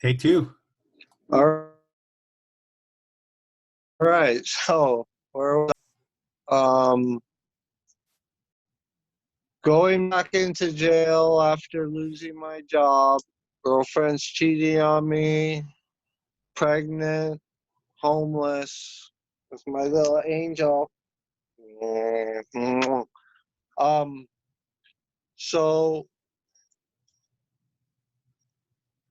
Take two. All right. So where was going back into jail after losing my job, girlfriend's cheating on me, pregnant, homeless, with my little angel. Um, so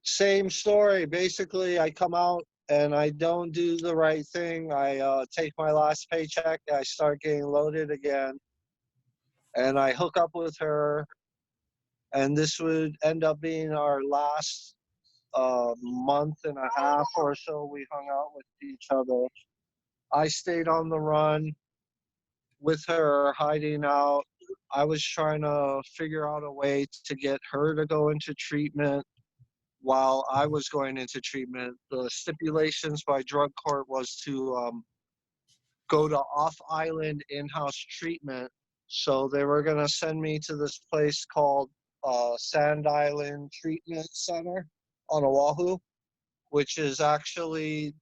same story. Basically, I come out and I don't do the right thing. I take my last paycheck. I start getting loaded again, and I hook up with her. And this would end up being our last month and a half or so we hung out with each other. I stayed on the run with her, hiding out. I was trying to figure out a way to get her to go into treatment while I was going into treatment. The stipulations by drug court was to go to off-island in-house treatment. So they were going to send me to this place called Sand Island Treatment Center on Oahu, which is actually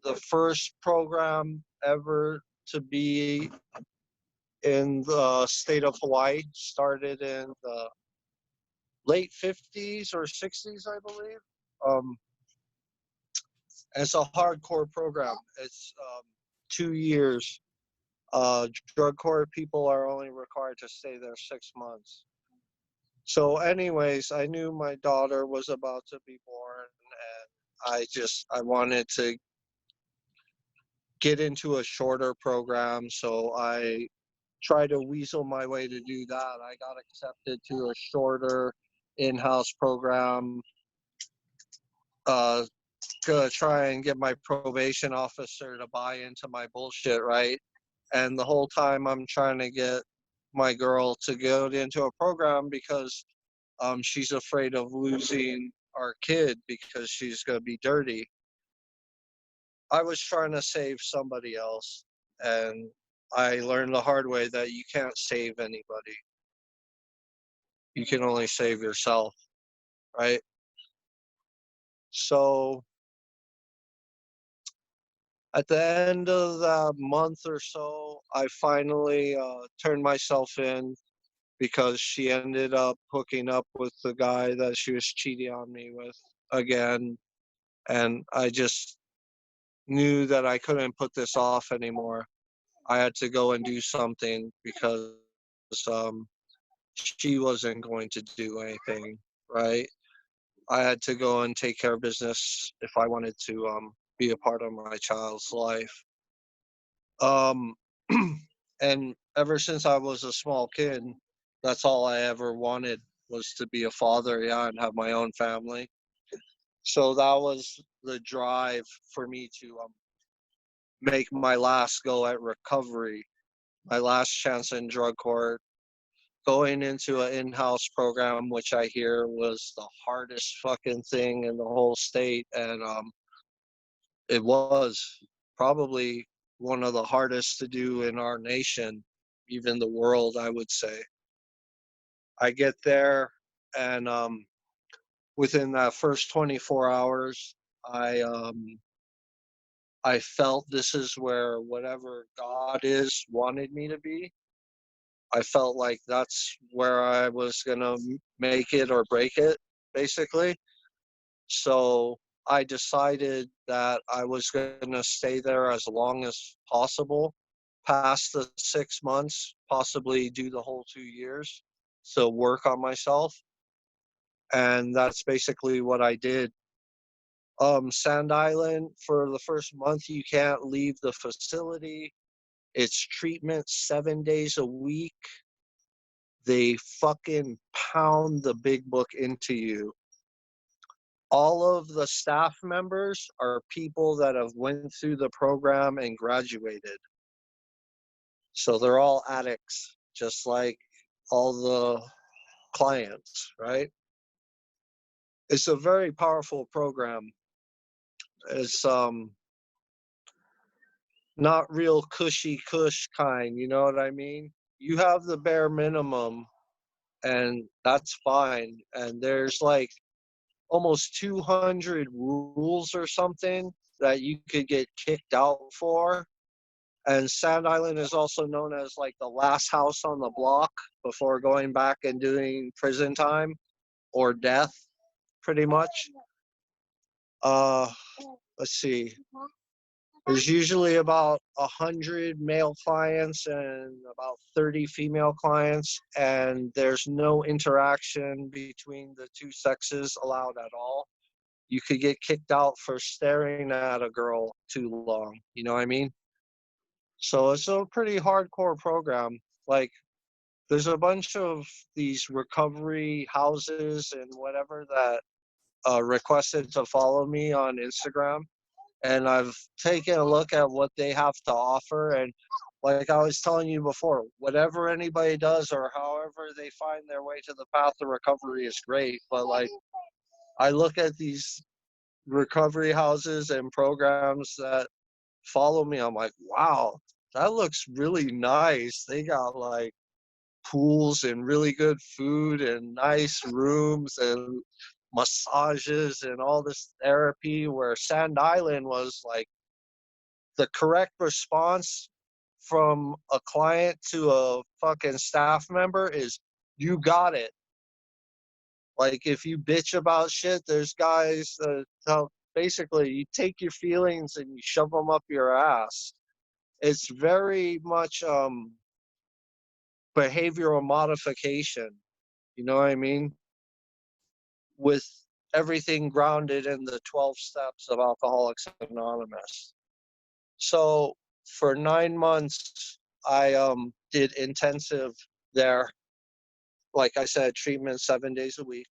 the first program ever to be in the state of Hawaii. Started in the late 50s or 60s, I believe. It's a hardcore program. It's 2 years. Drug court people are only required to stay there 6 months. So anyways, I knew my daughter was about to be born, and I wanted to get into a shorter program, so I tried to weasel my way to do that. I got accepted to a shorter in-house program, to try and get my probation officer to buy into my bullshit, right? And the whole time I'm trying to get my girl to go into a program because she's afraid of losing our kid because she's going to be dirty. I was trying to save somebody else, and I learned the hard way that you can't save anybody. You can only save yourself, right? So at the end of that month or so, I finally turned myself in because she ended up hooking up with the guy that she was cheating on me with again. And I just knew that I couldn't put this off anymore. I had to go and do something because she wasn't going to do anything, right? I had to go and take care of business if I wanted to be a part of my child's life. Um, and ever since I was a small kid, that's all I ever wanted was to be a father, yeah, and have my own family. So that was the drive for me to make my last go at recovery, my last chance in drug court, going into an in-house program, which I hear was the hardest fucking thing in the whole state. And it was probably one of the hardest to do in our nation, even the world, I would say. I get there, and within that first 24 hours, I felt this is where whatever God is wanted me to be. I felt like that's where I was gonna make it or break it, basically. So I decided that I was gonna stay there as long as possible, past the 6 months, possibly do the whole 2 years. So work on myself. And that's basically what I did. Sand Island, for the first month, you can't leave the facility. It's treatment 7 days a week. They fucking pound the big book into you. All of the staff members are people that have went through the program and graduated. So they're all addicts, just like all the clients, right? It's a very powerful program. It's not real cushy cush kind, you know what I mean? You have the bare minimum, and that's fine. And there's like almost 200 rules or something that you could get kicked out for. And Sand Island is also known as like the last house on the block before going back and doing prison time or death, pretty much. Uh, let's see. There's usually about 100 male clients and about 30 female clients, and there's no interaction between the two sexes allowed at all. You could get kicked out for staring at a girl too long. You know what I mean? So it's a pretty hardcore program. Like, there's a bunch of these recovery houses and whatever that requested to follow me on Instagram, and I've taken a look at what they have to offer. And like I was telling you before, whatever anybody does or however they find their way to the path of recovery is great. But like, I look at these recovery houses and programs that follow me, I'm like, wow, that looks really nice. They got like pools and really good food and nice rooms and massages and all this therapy, where Sand Island was like the correct response from a client to a fucking staff member is, you got it. Like, if you bitch about shit, there's guys that tell, basically you take your feelings and you shove them up your ass. It's very much behavioral modification. You know what I mean? With everything grounded in the 12 steps of Alcoholics Anonymous. So for 9 months, I did intensive there. Like I said, treatment 7 days a week.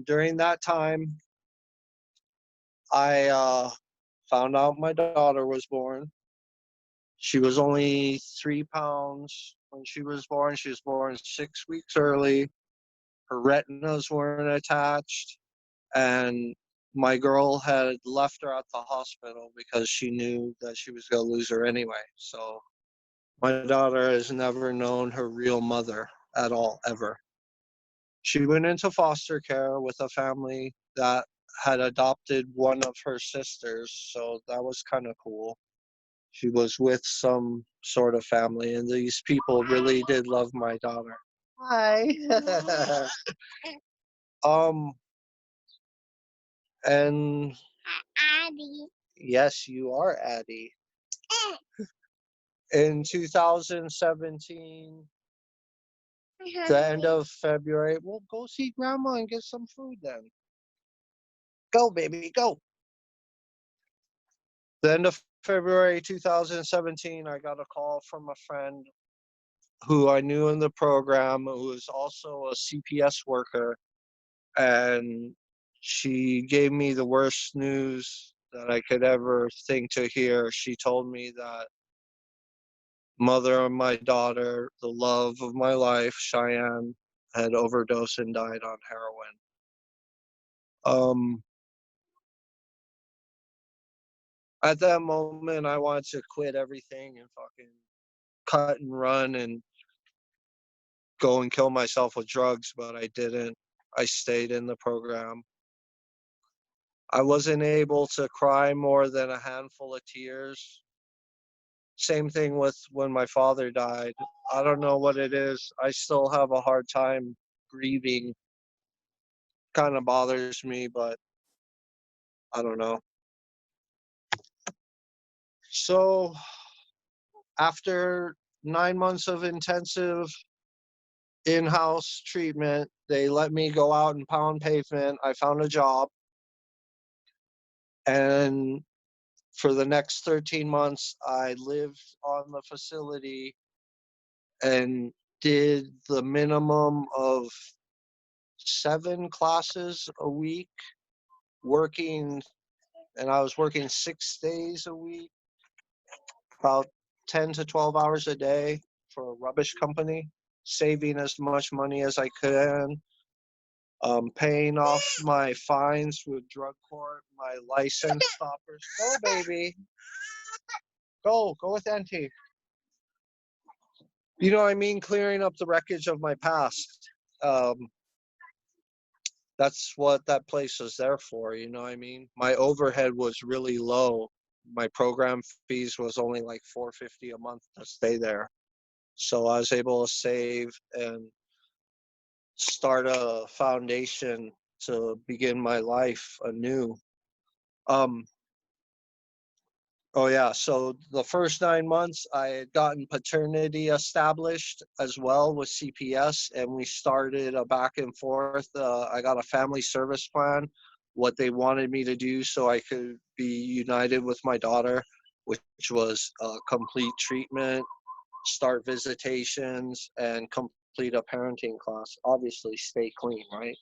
During that time, I found out my daughter was born. She was only 3 pounds when she was born. She was born 6 weeks early. Her retinas weren't attached. And my girl had left her at the hospital because she knew that she was going to lose her anyway. So my daughter has never known her real mother at all, ever. She went into foster care with a family that had adopted one of her sisters, so that was kind of cool. She was with some sort of family, and these people really did love my daughter. Hi. um, and Abby. yes, you are Addie. In 2017, the end of February, we'll go see grandma and get some food then. Go, baby, go. The end of February 2017, I got a call from a friend who I knew in the program, who was also a CPS worker, and she gave me the worst news that I could ever think to hear. She told me that mother of my daughter, the love of my life, Cheyenne, had overdosed and died on heroin. Um, at that moment, I wanted to quit everything and fucking cut and run and go and kill myself with drugs, but I didn't. I stayed in the program. I wasn't able to cry more than a handful of tears. Same thing with when my father died. I don't know what it is. I still have a hard time grieving. Kind of bothers me, but I don't know. So after 9 months of intensive in-house treatment, they let me go out and pound pavement. I found a job, and for the next 13 months, I lived on the facility and did the minimum of 7 classes a week, working, and I was working 6 days a week, about 10 to 12 hours a day for a rubbish company, saving as much money as I could, paying off my fines with drug court, my license stoppers. Go, baby. Go with Auntie. You know what I mean? Clearing up the wreckage of my past. Um, That's what that place was there for, you know what I mean? My overhead was really low. My program fees was only like 450 a month to stay there. So I was able to save and start a foundation to begin my life anew. Um, oh yeah, so the first 9 months I had gotten paternity established as well with CPS, and we started a back and forth. I got a family service plan, what they wanted me to do so I could be united with my daughter, which was complete treatment, start visitations, and complete a parenting class. Obviously, stay clean, right?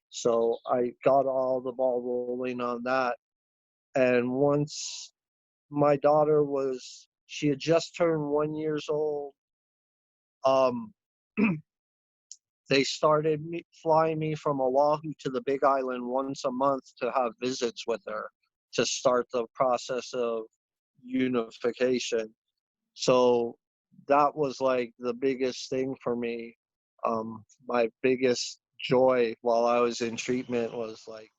So I got all the ball rolling on that. And once my daughter was, she had just turned 1 years old, um, they started flying me from Oahu to the Big Island once a month to have visits with her to start the process of unification. So that was like the biggest thing for me. My biggest joy while I was in treatment was like,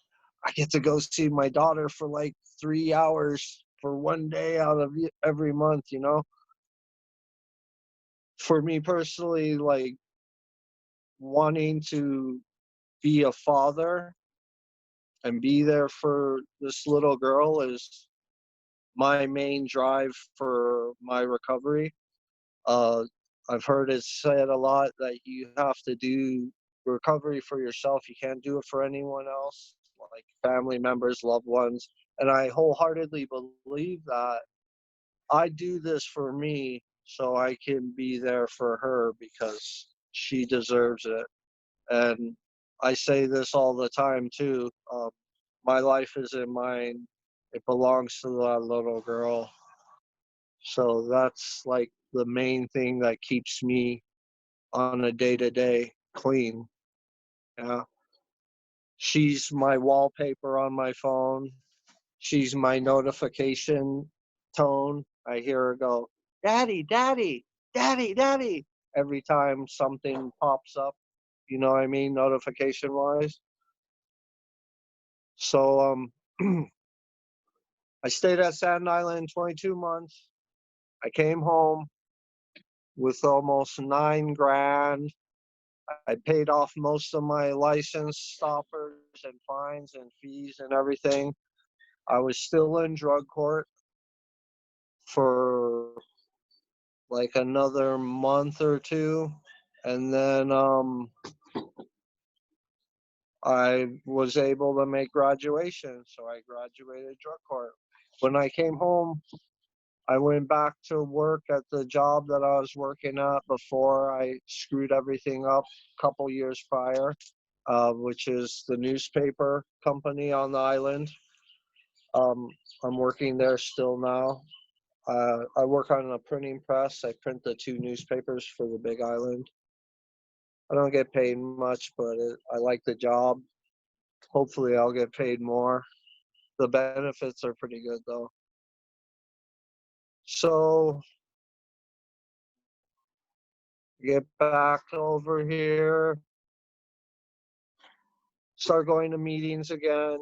I get to go see my daughter for like 3 hours for one day out of every month, you know? For me personally, like wanting to be a father and be there for this little girl is my main drive for my recovery. Uh, I've heard it said a lot that you have to do recovery for yourself. You can't do it for anyone else, like family members, loved ones. And I wholeheartedly believe that. I do this for me so I can be there for her because she deserves it. And I say this all the time too. My life isn't mine, it belongs to that little girl. So that's like the main thing that keeps me on a day to day clean. Yeah. She's my wallpaper on my phone. She's my notification tone. I hear her go, Daddy, Daddy, Daddy, Daddy, every time something pops up, you know what I mean, notification wise. So I stayed at Staten Island 22 months. I came home with almost 9 grand. I paid off most of my license stoppers and fines and fees and everything. I was still in drug court for like another month or two. And then I was able to make graduation. So I graduated drug court. When I came home, I went back to work at the job that I was working at before I screwed everything up a couple years prior, which is the newspaper company on the island. Um, I'm working there still now. I work on a printing press. I print the two newspapers for the Big Island. I don't get paid much, but I like the job. Hopefully, I'll get paid more. The benefits are pretty good, though. So, get back over here, start going to meetings again,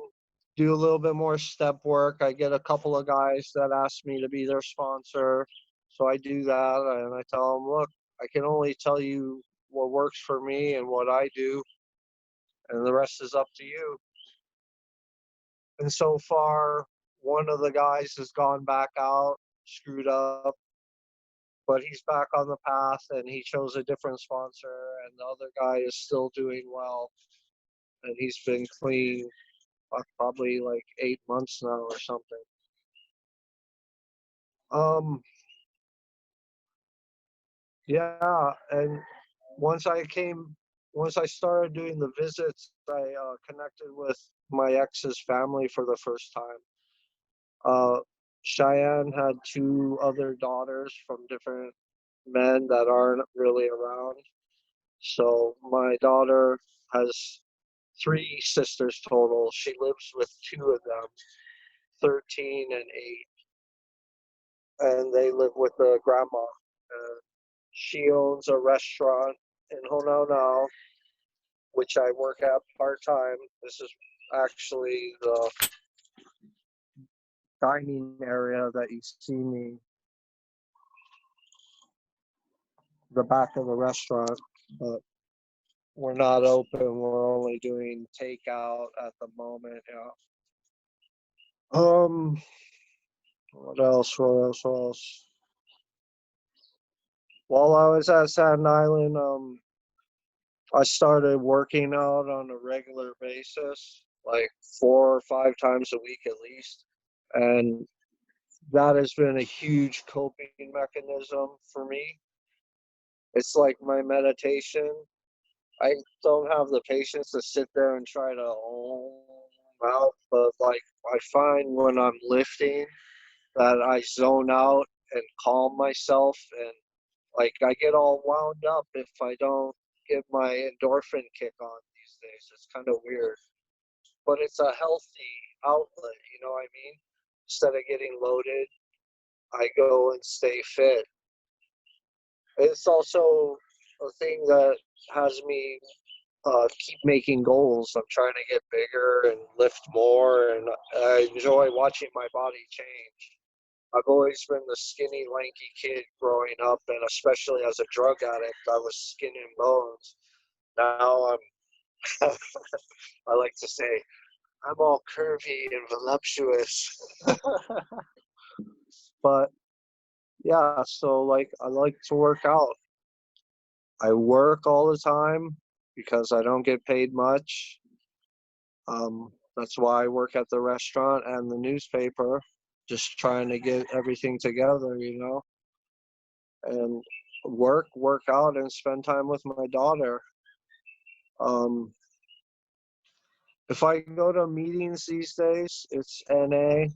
do a little bit more step work. I get a couple of guys that ask me to be their sponsor. So I do that and I tell them, look, I can only tell you what works for me and what I do, and the rest is up to you. And so far, one of the guys has gone back out, screwed up, but he's back on the path and he chose a different sponsor. And the other guy is still doing well and he's been clean probably like 8 months now or something. Um, yeah, and once I came, once I started doing the visits, I connected with my ex's family for the first time. Cheyenne had two other daughters from different men that aren't really around. So my daughter has three sisters total. She lives with two of them, 13 and 8, and they live with the grandma. She owns a restaurant in Honolulu. which I work at part-time. This is actually the dining area that you see me, the back of the restaurant, but we're not open. We're only doing takeout at the moment. Yeah. What else? What else? What else? While I was at Staten Island, I started working out on a regular basis, like 4 or 5 times a week at least, and that has been a huge coping mechanism for me. It's like my meditation. I don't have the patience to sit there and try to out, but like I find when I'm lifting that I zone out and calm myself, and like I get all wound up if I don't get my endorphin kick on these days. It's kind of weird, but it's a healthy outlet, you know what I mean? Instead of getting loaded, I go and stay fit. It's also a thing that has me keep making goals. I'm trying to get bigger and lift more, and I enjoy watching my body change. I've always been the skinny, lanky kid growing up, and especially as a drug addict, I was skin and bones. Now I'm, I like to say, I'm all curvy and voluptuous. But yeah, so like I like to work out. I work all the time because I don't get paid much. That's why I work at the restaurant and the newspaper, just trying to get everything together, and work out, and spend time with my daughter. Um, if I go to meetings these days, it's NA.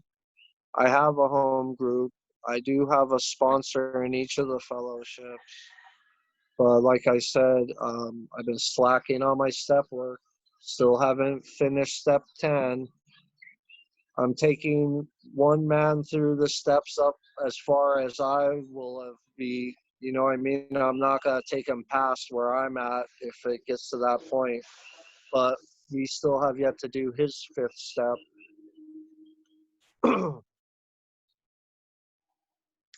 I have a home group. I do have a sponsor in each of the fellowships. But like I said, I've been slacking on my step work. Still haven't finished step 10. I'm taking one man through the steps up as far as I will have be. You know what I mean? I'm not going to take him past where I'm at if it gets to that point. But we still have yet to do his fifth step.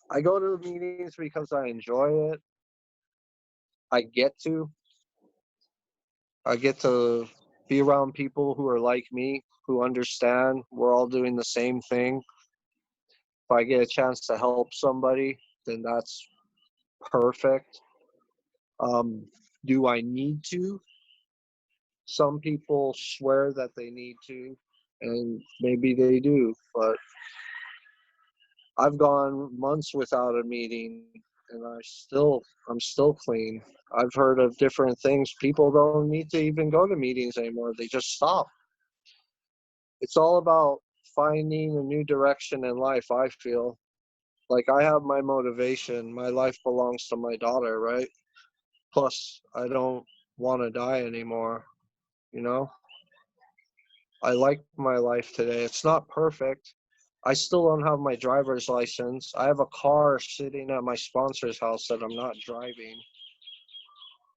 I go to the meetings because I enjoy it. I get to. I get to be around people who are like me, who understand we're all doing the same thing. If I get a chance to help somebody, then that's perfect. Um, do I need to? Some people swear that they need to, and maybe they do, but I've gone months without a meeting, and I'm still clean. I've heard of different things. People don't need to even go to meetings anymore. They just stop. It's all about finding a new direction in life, I feel. Like I have my motivation. My life belongs to my daughter, right? Plus, I don't want to die anymore, you know? I like my life today. It's not perfect. I still don't have my driver's license. I have a car sitting at my sponsor's house that I'm not driving.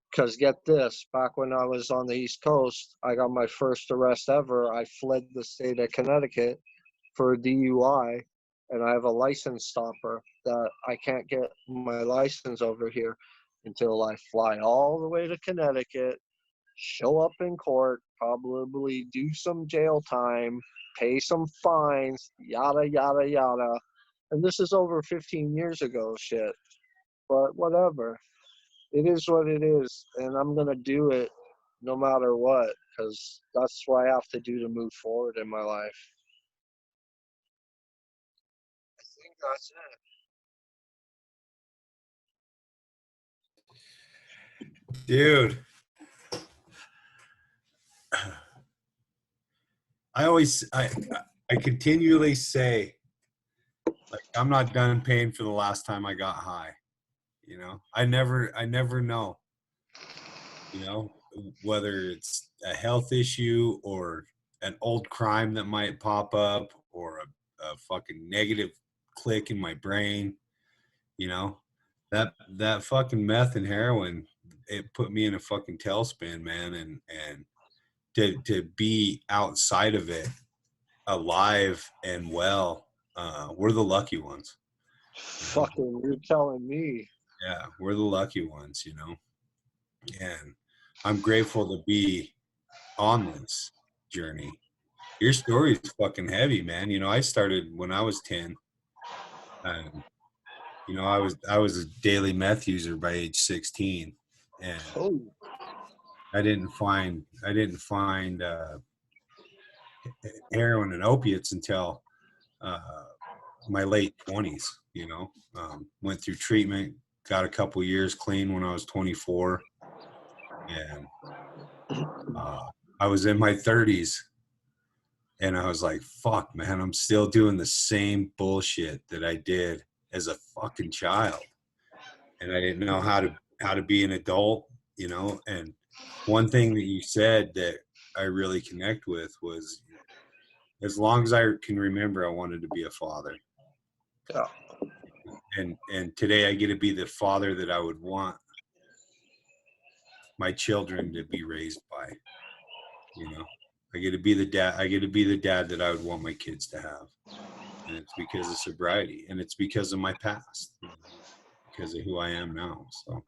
Because get this, back when I was on the East Coast, I got my first arrest ever. I fled the state of Connecticut for a DUI, and I have a license stopper that I can't get my license over here until I fly all the way to Connecticut, show up in court, probably do some jail time, pay some fines, yada, yada, yada. And this is over 15 years ago, shit. But whatever. It is what it is. And I'm going to do it no matter what, because that's what I have to do to move forward in my life. I think that's it. Dude, I continually say, like, I'm not done paying for the last time I got high. I never know, whether it's a health issue or an old crime that might pop up or a fucking negative click in my brain, you know, that fucking meth and heroin it put me in a fucking tailspin, man. And to be outside of it alive and well, we're the lucky ones, you know? Fucking, you're telling me. Yeah, we're the lucky ones, you know? And I'm grateful to be on this journey. Your story is fucking heavy, man. You know, I started when I was 10. And you know, I was a daily meth user by age 16, and Oh, I didn't find heroin and opiates until uh, my late 20s. You know, went through treatment, got a couple years clean when I was 24, and uh, I was in my 30s, and I was like, "Fuck, man, I'm still doing the same bullshit that I did as a fucking child." And I didn't know how to be an adult, you know. And one thing that you said that I really connect with was, as long as I can remember, I wanted to be a father. yeah. And today I get to be the father that I would want my children to be raised by. You know, I get to be the dad. I get to be the dad that I would want my kids to have, and it's because of sobriety, and it's because of my past, you know, because of who I am now. So.